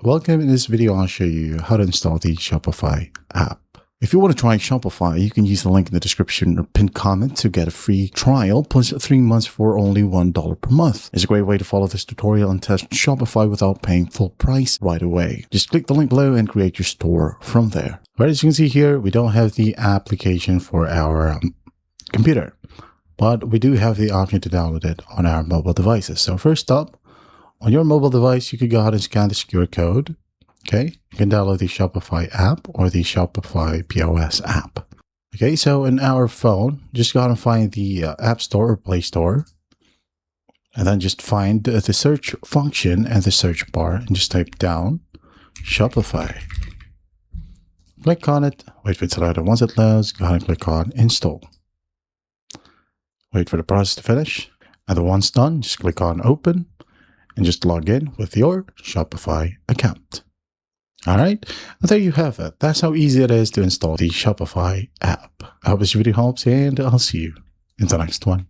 Welcome. In this video, I'll show you how to install the Shopify app. If you want to try Shopify, you can use the link in the description or pinned comment to get a free trial plus 3 months for only $1 per month. It's a great way to follow this tutorial and test Shopify without paying full price right away. Just click the link below and create your store from there. But as you can see here, we don't have the application for our computer, but we do have the option to download it on our mobile devices. So first up, on your mobile device, you could go ahead and scan this QR code. Okay, you can download the Shopify app or the Shopify POS app. Okay, so in our phone, just go ahead and find the App Store or Play Store. And then just find the search function and the search bar and just type down Shopify. Click on it, wait for it to load, and once it loads, go ahead and click on Install. Wait for the process to finish. And then once done, just click on Open and just log in with your Shopify account. All right, and there you have it. That's how easy it is to install the Shopify app. I hope this video helps, and I'll see you in the next one.